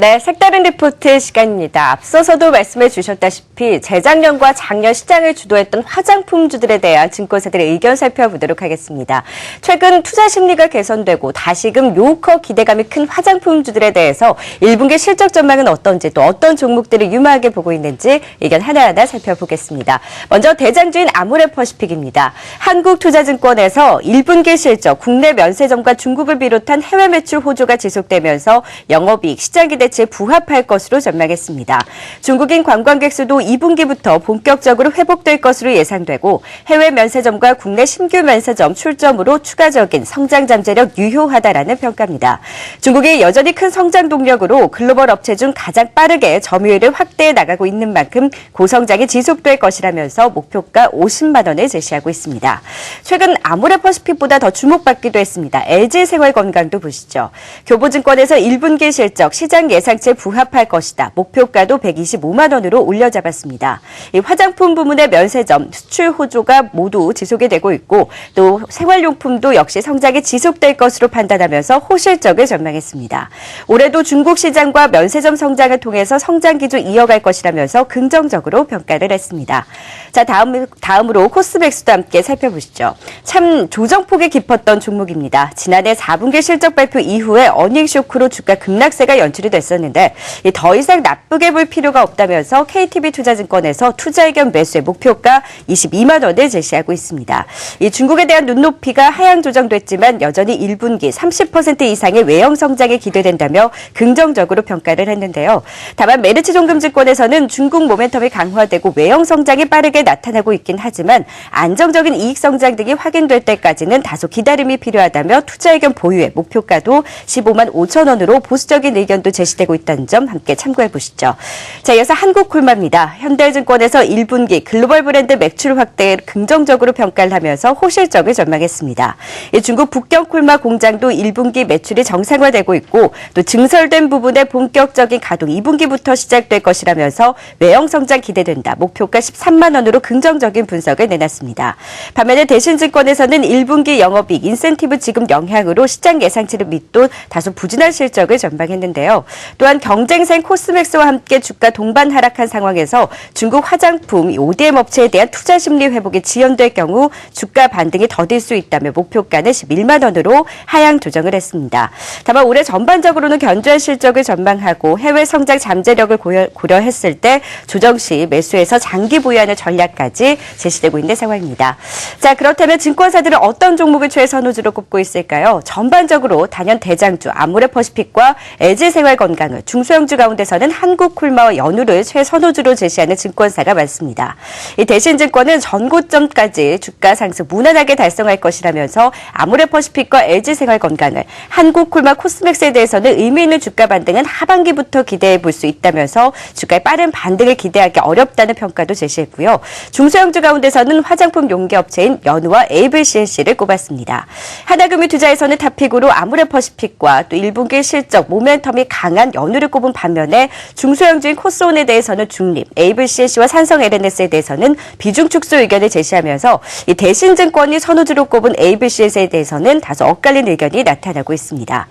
네, 색다른 리포트 시간입니다. 앞서서도 말씀해 주셨다시피 재작년과 작년 시장을 주도했던 화장품주들에 대한 증권사들의 의견 살펴보도록 하겠습니다. 최근 투자 심리가 개선되고 다시금 요커 기대감이 큰 화장품주들에 대해서 1분기 실적 전망은 어떤지 또 어떤 종목들을 유망하게 보고 있는지 의견 하나하나 살펴보겠습니다. 먼저 대장주인 아모레퍼시픽입니다. 한국투자증권에서 1분기 실적, 국내 면세점과 중국을 비롯한 해외 매출 호조가 지속되면서 영업이익, 시장 기대치에 부합할 것으로 전망했습니다. 중국인 관광객 수도 2분기부터 본격적으로 회복될 것으로 예상되고 해외 면세점과 국내 신규 면세점 출점으로 추가적인 성장 잠재력 유효하다라는 평가입니다. 중국이 여전히 큰 성장 동력으로 글로벌 업체 중 가장 빠르게 점유율을 확대해 나가고 있는 만큼 고성장이 지속될 것이라면서 목표가 50만 원을 제시하고 있습니다. 최근 아모레퍼시픽보다 더 주목받기도 했습니다. LG생활건강도 보시죠. 교보증권에서 1분기 실적, 시장 예상치에 부합할 것이다. 목표가도 125만 원으로 올려잡았습니다. 이 화장품 부문의 면세점, 수출 호조가 모두 지속이 되고 있고 또 생활용품도 역시 성장이 지속될 것으로 판단하면서 호실적을 전망했습니다. 올해도 중국 시장과 면세점 성장을 통해서 성장 기조 이어갈 것이라면서 긍정적으로 평가를 했습니다. 자, 다음으로 코스맥스도 함께 살펴보시죠. 참 조정폭이 깊었던 종목입니다. 지난해 4분기 실적 발표 이후에 어닝 쇼크로 주가 급락세가 연출이 됐었는데 더 이상 나쁘게 볼 필요가 없다면서 KTB투자증권에서 투자 의견 매수의 목표가 22만 원을 제시하고 있습니다. 이 중국에 대한 눈높이가 하향 조정됐지만 여전히 1분기 30% 이상의 외형 성장이 기대된다며 긍정적으로 평가를 했는데요. 다만 메리츠종금증권에서는 중국 모멘텀이 강화되고 외형 성장이 빠르게 나타나고 있긴 하지만 안정적인 이익 성장 등이 확인될 때까지는 다소 기다림이 필요하다며 투자 의견 보유의 목표가도 15만 5천 원으로 보수적인 의견도 제시되고 있다는 점 함께 참고해 보시죠. 자, 이어서 한국콜마입니다. 현대증권에서 1분기 글로벌 브랜드 매출 확대를 긍정적으로 평가를 하면서 호실적을 전망했습니다. 중국 북경콜마 공장도 1분기 매출이 정상화되고 있고 또 증설된 부분의 본격적인 가동 2분기부터 시작될 것이라면서 외형 성장 기대된다. 목표가 13만 원으로 긍정적인 분석을 내놨습니다. 반면에 대신증권에서는 1분기 영업이익 인센티브 지급 영향으로 시장 예상치를 밑돈 다소 부진한 실적을 전망했는데요. 또한 경쟁사인 코스맥스와 함께 주가 동반 하락한 상황에서 중국 화장품 ODM 업체에 대한 투자 심리 회복이 지연될 경우 주가 반등이 더딜 수 있다며 목표가는 11만 원으로 하향 조정을 했습니다. 다만 올해 전반적으로는 견조한 실적을 전망하고 해외 성장 잠재력을 고려했을 때 조정 시 매수해서 장기 보유하는 전략까지 제시되고 있는 상황입니다. 자, 그렇다면 증권사들은 어떤 종목을 최선호주로 꼽고 있을까요? 전반적으로 단연 대장주 아모레퍼시픽과 LG생활건강을, 중소형주 가운데서는 한국콜마와 연우를 최선호주로 제시하는 증권사가 많습니다. 이 대신증권은 전고점까지 주가 상승 무난하게 달성할 것이라면서 아모레퍼시픽과 LG생활건강을, 한국콜마, 코스맥스에 대해서는 의미 있는 주가 반등은 하반기부터 기대해 볼 수 있다면서 주가의 빠른 반등을 기대하기 어렵다는 평가도 제시했고요. 중소형주 가운데서는 화장품 용기업체인 연우와 ABCNC를 꼽았습니다. 하나금융투자에서는 탑픽으로 아모레퍼시픽과 또 1분기 실적 모멘텀이 강한 연우를 꼽은 반면에 중소형주인 코스온에 대해서는 중립, ABCNC와 삼성 LNS에 대해서는 비중 축소 의견을 제시하면서 이 대신증권이 선호주로 꼽은 ABCNC에 대해서는 다소 엇갈린 의견이 나타나고 있습니다.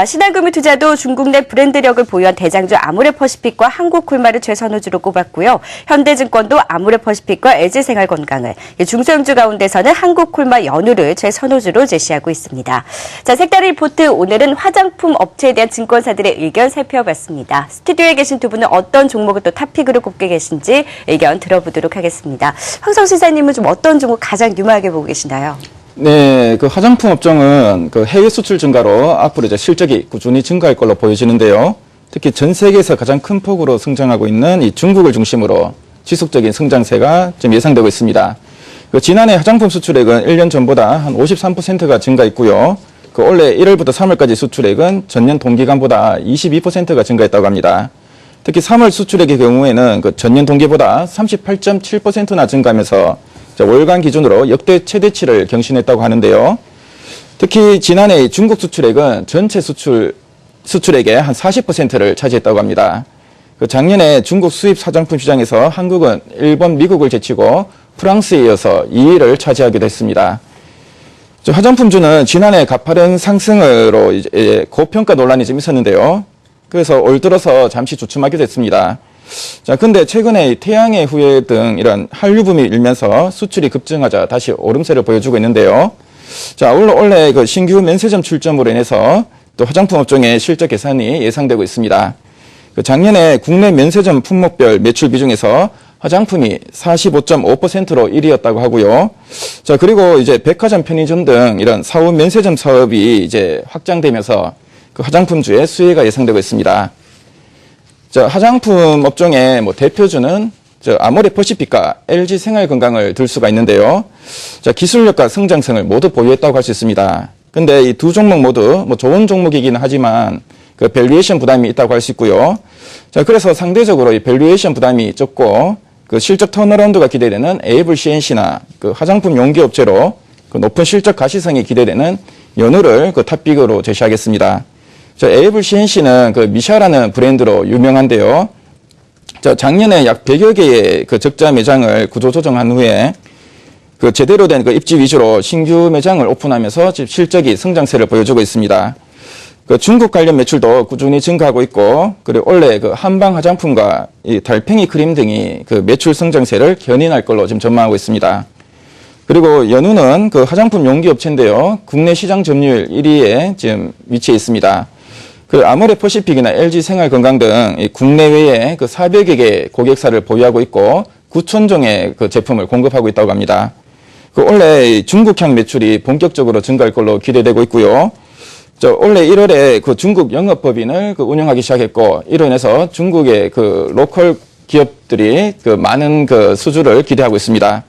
신한금융투자도 중국 내 브랜드력을 보유한 대장주 아모레퍼시픽과 한국콜마를 최선호주로 꼽았고요. 현대증권도 아모레퍼시픽과 LG생활건강을, 중소형주 가운데서는 한국콜마, 연우를 최선호주로 제시하고 있습니다. 자, 색다른 리포트 오늘은 화장품 업체에 대한 증권사들의 의견 살펴봤습니다. 스튜디오에 계신 두 분은 어떤 종목을 또 탑픽으로 꼽게 계신지 의견 들어보도록 하겠습니다. 황성수 이사님은 좀 어떤 종목 가장 유망하게 보고 계시나요? 네, 그 화장품 업종은 그 해외 수출 증가로 앞으로 이제 실적이 꾸준히 증가할 걸로 보여지는데요. 특히 전 세계에서 가장 큰 폭으로 성장하고 있는 이 중국을 중심으로 지속적인 성장세가 좀 예상되고 있습니다. 그 지난해 화장품 수출액은 1년 전보다 한 53%가 증가했고요. 그 올해 1월부터 3월까지 수출액은 전년 동기간보다 22%가 증가했다고 합니다. 특히 3월 수출액의 경우에는 그 전년 동기보다 38.7%나 증가하면서 월간 기준으로 역대 최대치를 경신했다고 하는데요. 특히 지난해 중국 수출액은 전체 수출액의 한 40%를 차지했다고 합니다. 그 작년에 중국 수입 화장품 시장에서 한국은 일본, 미국을 제치고 프랑스에 이어서 2위를 차지하기도 했습니다. 화장품주는 지난해 가파른 상승으로 이제 고평가 논란이 좀 있었는데요. 그래서 올 들어서 잠시 주춤하게 됐습니다. 자, 근데 최근에 이 태양의 후예 등 이런 한류붐이 일면서 수출이 급증하자 다시 오름세를 보여주고 있는데요. 자, 원래 그 신규 면세점 출점으로 인해서 또 화장품 업종의 실적 개선이 예상되고 있습니다. 그 작년에 국내 면세점 품목별 매출 비중에서 화장품이 45.5%로 1위였다고 하고요. 자, 그리고 이제 백화점, 편의점 등 이런 사후 면세점 사업이 이제 확장되면서 그 화장품주의 수혜가 예상되고 있습니다. 자, 화장품 업종의 뭐 대표주는 아모레퍼시픽과 LG 생활건강을 들 수가 있는데요. 자, 기술력과 성장성을 모두 보유했다고 할 수 있습니다. 근데 이 두 종목 모두 뭐 좋은 종목이긴 하지만 그 밸류에이션 부담이 있다고 할 수 있고요. 자, 그래서 상대적으로 이 밸류에이션 부담이 적고 그 실적 턴어라운드가 기대되는 에이블 CNC나 그 화장품 용기 업체로 그 높은 실적 가시성이 기대되는 연우를 그 탑픽으로 제시하겠습니다. 자, 에이블 CNC는 그 미샤라는 브랜드로 유명한데요. 자, 작년에 약 100여 개의 그 적자 매장을 구조 조정한 후에 그 제대로 된 그 입지 위주로 신규 매장을 오픈하면서 지금 실적이 성장세를 보여주고 있습니다. 그 중국 관련 매출도 꾸준히 증가하고 있고, 그리고 원래 그 한방 화장품과 이 달팽이 크림 등이 그 매출 성장세를 견인할 걸로 지금 전망하고 있습니다. 그리고 연우는 그 화장품 용기 업체인데요. 국내 시장 점유율 1위에 지금 위치해 있습니다. 그 아모레퍼시픽이나 LG 생활건강 등 국내외에 그 400여 개 고객사를 보유하고 있고 9,000종의 그 제품을 공급하고 있다고 합니다. 그 원래 중국향 매출이 본격적으로 증가할 걸로 기대되고 있고요. 원래 1월에 그 중국 영업법인을 그 운영하기 시작했고, 이로 인해서 중국의 그 로컬 기업들이 그 많은 그 수주를 기대하고 있습니다.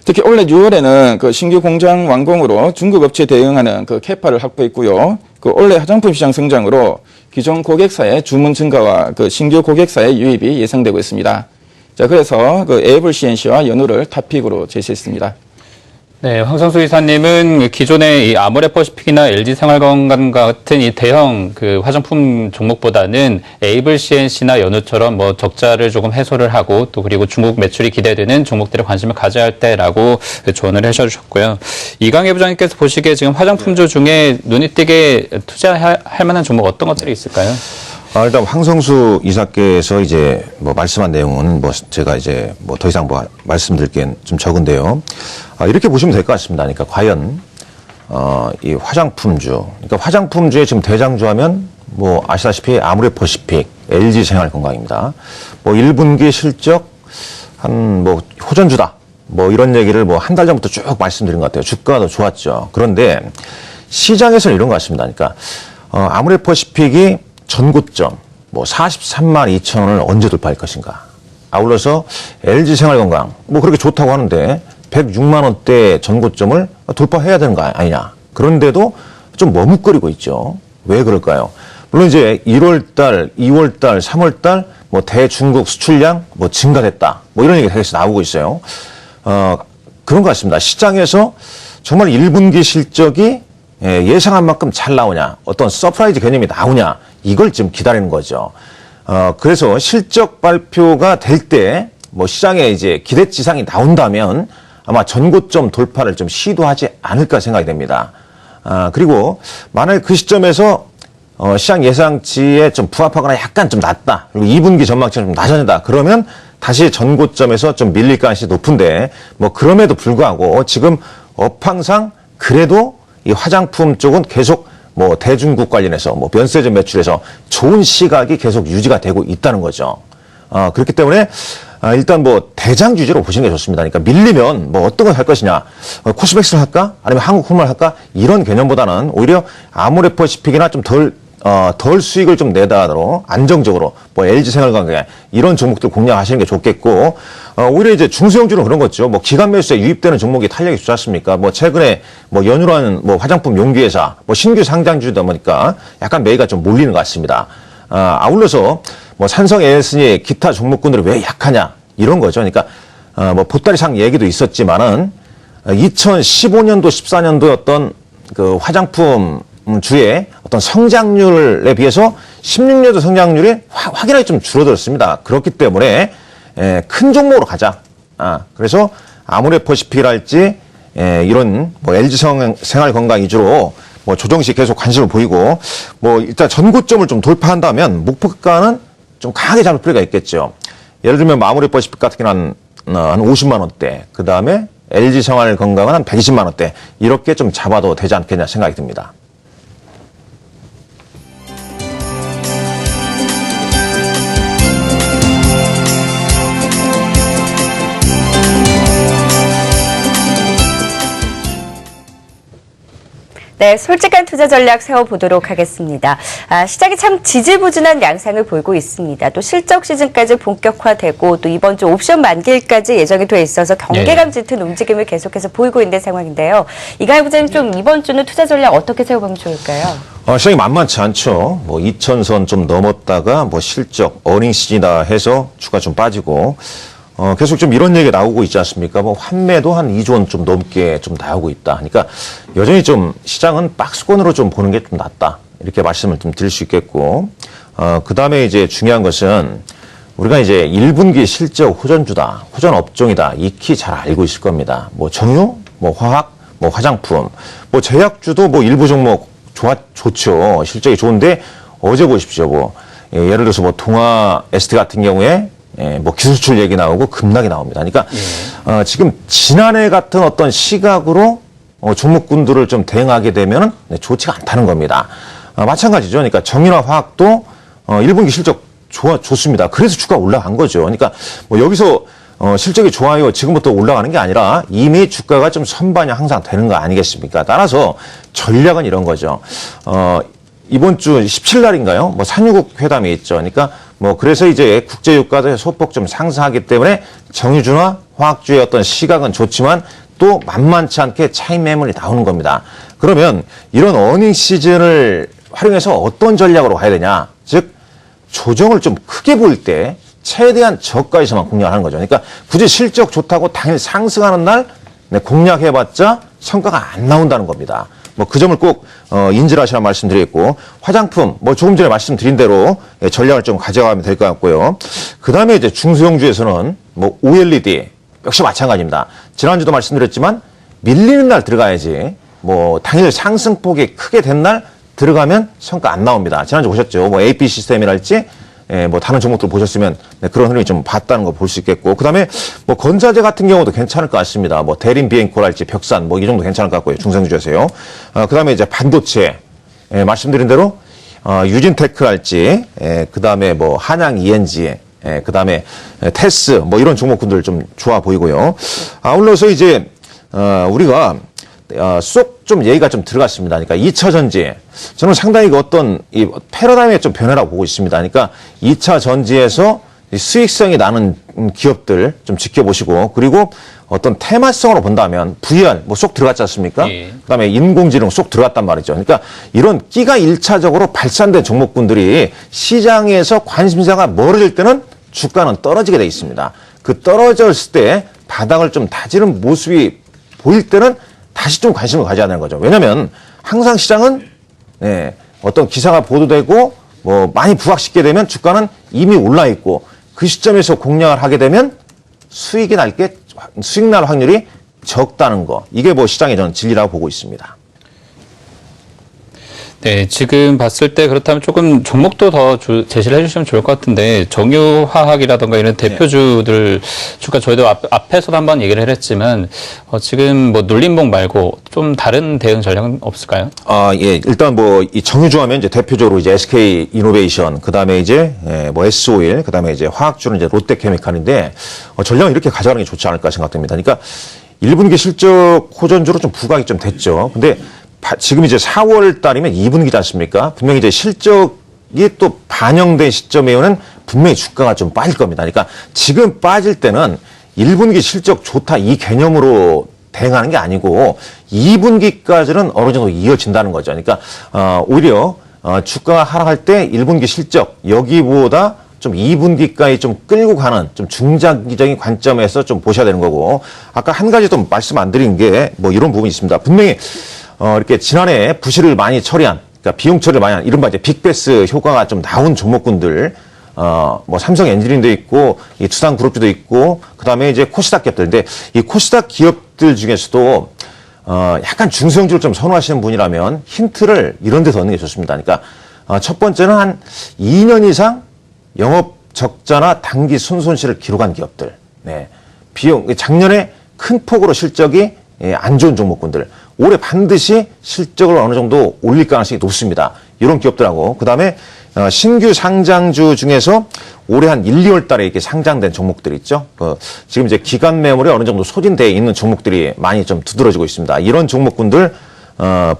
특히 올해 6월에는 그 신규 공장 완공으로 중국 업체에 대응하는 그 캐파를 확보했고요. 그 올해 화장품 시장 성장으로 기존 고객사의 주문 증가와 그 신규 고객사의 유입이 예상되고 있습니다. 자, 그래서 그 에이블 CNC와 연우를 탑픽으로 제시했습니다. 네, 황성수 이사님은 기존의 이 아모레퍼시픽이나 LG 생활건강 같은 이 대형 그 화장품 종목보다는 에이블 CNC나 연우처럼 뭐 적자를 조금 해소를 하고 또 그리고 중국 매출이 기대되는 종목들에 관심을 가져야 할 때라고 조언을 해주셨고요. 이강희 부장님께서 보시기에 지금 화장품주 중에 눈이 띄게 투자할 만한 종목 어떤 것들이 있을까요? 일단 황성수 이사께서 이제 뭐 말씀한 내용은 뭐 제가 이제 뭐 더 이상 뭐 말씀드릴 게 좀 적은데요. 이렇게 보시면 될 것 같습니다. 그러니까 과연 이 화장품주, 그러니까 화장품주의 지금 대장주 하면 뭐 아시다시피 아모레퍼시픽, LG 생활건강입니다. 뭐 1분기 실적 한 뭐 호전주다. 뭐 이런 얘기를 뭐 한 달 전부터 쭉 말씀드린 것 같아요. 주가도 좋았죠. 그런데 시장에서는 이런 것 같습니다. 그러니까 아모레퍼시픽이 전고점 뭐 43만 2천 원을 언제 돌파할 것인가. 아울러서 LG 생활건강 뭐 그렇게 좋다고 하는데 106만 원대 전고점을 돌파해야 되는 거 아니냐. 그런데도 좀 머뭇거리고 있죠. 왜 그럴까요? 물론 이제 1월 달, 2월 달, 3월 달 뭐 대중국 수출량 뭐 증가됐다. 뭐 이런 얘기가 계속 나오고 있어요. 그런 것 같습니다. 시장에서 정말 1분기 실적이 예상한 만큼 잘 나오냐, 어떤 서프라이즈 개념이 나오냐, 이걸 지금 기다리는 거죠. 그래서 실적 발표가 될 때 뭐 시장에 이제 기대치상이 나온다면 아마 전고점 돌파를 좀 시도하지 않을까 생각이 됩니다. 그리고 만약 그 시점에서 시장 예상치에 좀 부합하거나 약간 좀 낮다. 그리고 2분기 전망치가 좀 낮아진다. 그러면 다시 전고점에서 좀 밀릴 가능성이 높은데 뭐 그럼에도 불구하고 지금 업황상 그래도 이 화장품 쪽은 계속 뭐 대중국 관련해서 뭐 면세점 매출에서 좋은 시각이 계속 유지가 되고 있다는 거죠. 그렇기 때문에 일단 뭐 대장 주제로 보시는 게 좋습니다. 그러니까 밀리면 뭐 어떤 걸 할 것이냐, 코스맥스를 할까, 아니면 한국홈을 할까 이런 개념보다는 오히려 아모레퍼시픽이나 좀 덜 수익을 좀 내다로 안정적으로 뭐 LG 생활건강 이런 종목들 공략하시는 게 좋겠고, 오히려 이제 중소형주는 그런 거죠. 뭐 기관 매수에 유입되는 종목이 탄력이 좋지 않습니까? 뭐 최근에 뭐 연유라는 뭐 화장품 용기회사 뭐 신규 상장주다 보니까 약간 매기가 좀 몰리는 것 같습니다. 아울러서 뭐 삼성 에어스니 기타 종목군들이 왜 약하냐 이런 거죠. 그러니까 뭐 보따리상 얘기도 있었지만은 2015년도 14년도였던 그 화장품 주의 어떤 성장률에 비해서 16년도 성장률이 확연하게 좀 줄어들었습니다. 그렇기 때문에 큰 종목으로 가자. 그래서 아모레퍼시픽이랄지 이런 뭐 LG 생활건강 위주로 뭐 조정식 계속 관심을 보이고 뭐 일단 전고점을 좀 돌파한다면 목표가는 좀 강하게 잡을 필요가 있겠죠. 예를 들면 마무리 퍼시픽 같은 경우는 한 50만 원대, 그 다음에 LG 생활건강은 한 120만 원대 이렇게 좀 잡아도 되지 않겠냐 생각이 듭니다. 네, 솔직한 투자 전략 세워보도록 하겠습니다. 시장이 참 지지부진한 양상을 보이고 있습니다. 또 실적 시즌까지 본격화되고 또 이번 주 옵션 만기일까지 예정이 돼 있어서 경계감 짙은 움직임을 계속해서 보이고 있는 상황인데요. 이가희 부장님 좀 이번 주는 투자 전략 어떻게 세워보면 좋을까요? 시장이 만만치 않죠. 뭐 2,000선 좀 넘었다가 뭐 실적, 어닝 시즌이다 해서 주가 좀 빠지고 계속 좀 이런 얘기가 나오고 있지 않습니까? 뭐 환매도 한 2조 원 좀 넘게 좀 나오고 있다. 그러니까 여전히 좀 시장은 박스권으로 좀 보는 게 좀 낫다. 이렇게 말씀을 좀 드릴 수 있겠고, 그 다음에 이제 중요한 것은 우리가 이제 1분기 실적 호전주다, 호전 업종이다. 익히 잘 알고 있을 겁니다. 뭐 정유, 뭐 화학, 뭐 화장품, 뭐 제약주도 뭐 일부 종목 좋죠. 실적이 좋은데 어제 보십시오. 뭐 예를 들어서 뭐 동아 ST 같은 경우에 뭐 기술출 얘기 나오고 급락이 나옵니다. 그러니까 지금 지난해 같은 어떤 시각으로 종목군들을 좀 대응하게 되면 좋지가 않다는 겁니다. 마찬가지죠. 그러니까 정유나 화학도 1분기 실적 좋습니다. 그래서 주가 올라간 거죠. 그러니까 뭐 여기서 실적이 좋아요. 지금부터 올라가는 게 아니라 이미 주가가 좀 선반영 항상 되는 거 아니겠습니까? 따라서 전략은 이런 거죠. 이번 주 17일 날인가요? 뭐 산유국 회담이 있죠. 그러니까 뭐 그래서 이제 국제유가도 소폭 좀 상승하기 때문에 정유주나 화학주의 어떤 시각은 좋지만 또 만만치 않게 차익 매물이 나오는 겁니다. 그러면 이런 어닝 시즌을 활용해서 어떤 전략으로 가야 되냐? 즉 조정을 좀 크게 보일 때 최대한 저가에서만 공략하는 거죠. 그러니까 굳이 실적 좋다고 당일 상승하는 날 공략해봤자 성과가 안 나온다는 겁니다. 뭐 그 점을 꼭 인지를 하시라는 말씀드리겠고, 화장품 뭐 조금 전에 말씀드린 대로 전략을 좀 가져가면 될 것 같고요. 그 다음에 이제 중소형주에서는 뭐 OLED 역시 마찬가지입니다. 지난주도 말씀드렸지만 밀리는 날 들어가야지 뭐 당일 상승폭이 크게 된 날 들어가면 성과 안 나옵니다. 지난주 보셨죠? 뭐 AP 시스템이랄지 뭐 다른 종목들 보셨으면 그런 흐름이 좀 봤다는 거 볼 수 있겠고, 그 다음에 뭐 건자재 같은 경우도 괜찮을 것 같습니다. 뭐 대림 비행코랄지 벽산 뭐 이 정도 괜찮을 것 같고요. 중성주에서요. 그 다음에 이제 반도체 말씀드린 대로 유진테크랄지 그 다음에 뭐 한양 ENG 그 다음에 테스 뭐 이런 종목군들 좀 좋아 보이고요. 아울러서 이제 우리가 쏙 좀 얘기가 좀 들어갔습니다. 그러니까 2차 전지 저는 상당히 그 어떤 이 패러다임의 좀 변화라고 보고 있습니다. 그러니까 2차 전지에서 수익성이 나는 기업들 좀 지켜보시고, 그리고 어떤 테마성으로 본다면 VR 뭐 쏙 들어갔지 않습니까? 예. 그다음에 인공지능 쏙 들어갔단 말이죠. 그러니까 이런 끼가 1차적으로 발산된 종목군들이 시장에서 관심사가 멀어질 때는 주가는 떨어지게 돼 있습니다. 그 떨어졌을 때 바닥을 좀 다지는 모습이 보일 때는 다시 좀 관심을 가져야 되는 거죠. 왜냐하면 항상 시장은 어떤 기사가 보도되고 뭐 많이 부각시키게 되면 주가는 이미 올라 있고, 그 시점에서 공략을 하게 되면 수익 날 확률이 적다는 거. 이게 뭐 시장의 저는 진리라고 보고 있습니다. 네, 지금 봤을 때 그렇다면 조금 종목도 더 제시를 해주시면 좋을 것 같은데, 정유화학이라던가 이런 대표주들 주가 저희도 앞에서도 한번 얘기를 했지만 지금 뭐 눌림목 말고 좀 다른 대응 전략은 없을까요? 예, 일단 뭐 이 정유주 하면 이제 대표적으로 이제 SK 이노베이션, 그 다음에 이제 뭐 S-오일, 그 다음에 이제 화학주는 이제 롯데케미칼인데 전략은 이렇게 가져가는 게 좋지 않을까 생각됩니다. 그러니까 1분기 실적 호전주로 좀 부각이 좀 됐죠. 근데 지금 이제 4월 달이면 2분기지 않습니까? 분명히 이제 실적이 또 반영된 시점에는 분명히 주가가 좀 빠질 겁니다. 그러니까 지금 빠질 때는 1분기 실적 좋다 이 개념으로 대응하는 게 아니고 2분기까지는 어느 정도 이어진다는 거죠. 그러니까 오히려 주가가 하락할 때 1분기 실적 여기보다 좀 2분기까지 좀 끌고 가는 좀 중장기적인 관점에서 좀 보셔야 되는 거고, 아까 한 가지 좀 말씀 안 드린 게 뭐 이런 부분이 있습니다. 분명히 이렇게 지난해 부실을 많이 처리한, 그러니까 비용 처리를 많이 한 이른바 이제 빅베스 효과가 좀 나온 종목군들, 뭐 삼성 엔지니어링도 있고, 이 투싼그룹주도 있고, 그 다음에 이제 코스닥 기업들. 근데 이 코스닥 기업들 중에서도, 약간 중성주를 좀 선호하시는 분이라면 힌트를 이런 데서 얻는 게 좋습니다. 그러니까 첫 번째는 한 2년 이상 영업 적자나 단기 순손실을 기록한 기업들. 네. 작년에 큰 폭으로 실적이 안 좋은 종목군들. 올해 반드시 실적을 어느 정도 올릴 가능성이 높습니다. 이런 기업들하고. 그 다음에 신규 상장주 중에서 올해 한 1, 2월 달에 이렇게 상장된 종목들 있죠. 지금 이제 기간 매물에 어느 정도 소진되어 있는 종목들이 많이 좀 두드러지고 있습니다. 이런 종목군들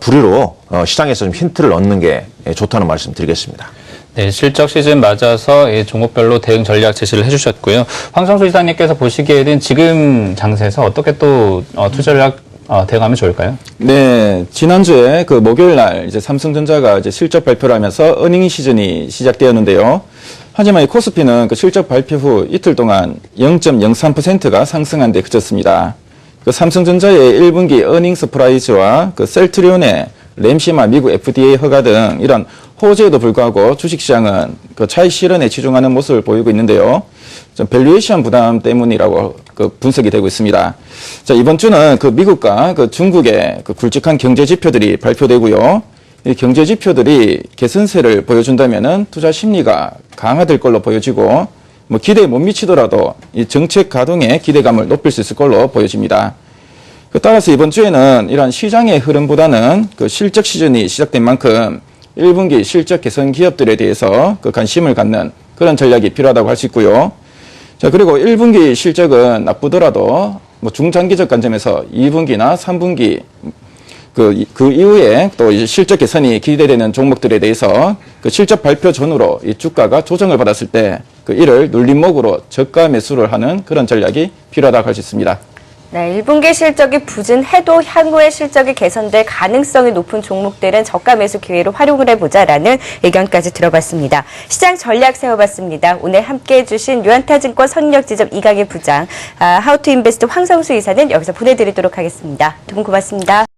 부류로 시장에서 좀 힌트를 얻는 게 좋다는 말씀 드리겠습니다. 네, 실적 시즌 맞아서 이 종목별로 대응 전략 제시를 해주셨고요. 황성수 이사님께서 보시기에는 지금 장세에서 어떻게 또 투자 전략 대응하면 좋을까요? 네, 지난주에 그 목요일 날 이제 삼성전자가 이제 실적 발표를 하면서 어닝 시즌이 시작되었는데요. 하지만 이 코스피는 그 실적 발표 후 이틀 동안 0.03%가 상승한 데 그쳤습니다. 그 삼성전자의 1분기 어닝 서프라이즈와 그 셀트리온의 램시마 미국 FDA 허가 등 이런 호재에도 불구하고 주식시장은 그 차익 실현에 치중하는 모습을 보이고 있는데요. 좀 밸류에이션 부담 때문이라고 그 분석이 되고 있습니다. 자, 이번 주는 그 미국과 그 중국의 그 굵직한 경제 지표들이 발표되고요. 이 경제 지표들이 개선세를 보여준다면은 투자 심리가 강화될 걸로 보여지고 뭐 기대에 못 미치더라도 이 정책 가동에 기대감을 높일 수 있을 걸로 보여집니다. 따라서 이번 주에는 이러한 시장의 흐름보다는 그 실적 시즌이 시작된 만큼 1분기 실적 개선 기업들에 대해서 그 관심을 갖는 그런 전략이 필요하다고 할 수 있고요. 자, 그리고 1분기 실적은 나쁘더라도 뭐 중장기적 관점에서 2분기나 3분기 그 이후에 또 이제 실적 개선이 기대되는 종목들에 대해서 그 실적 발표 전후로 이 주가가 조정을 받았을 때 그 이를 눌림목으로 저가 매수를 하는 그런 전략이 필요하다고 할 수 있습니다. 네, 1분기 실적이 부진해도 향후에 실적이 개선될 가능성이 높은 종목들은 저가 매수 기회로 활용을 해보자라는 의견까지 들어봤습니다. 시장 전략 세워봤습니다. 오늘 함께해 주신 유한타증권 선력지점 이강일 부장, 하우투인베스트 황성수 이사는 여기서 보내드리도록 하겠습니다. 두 분 고맙습니다.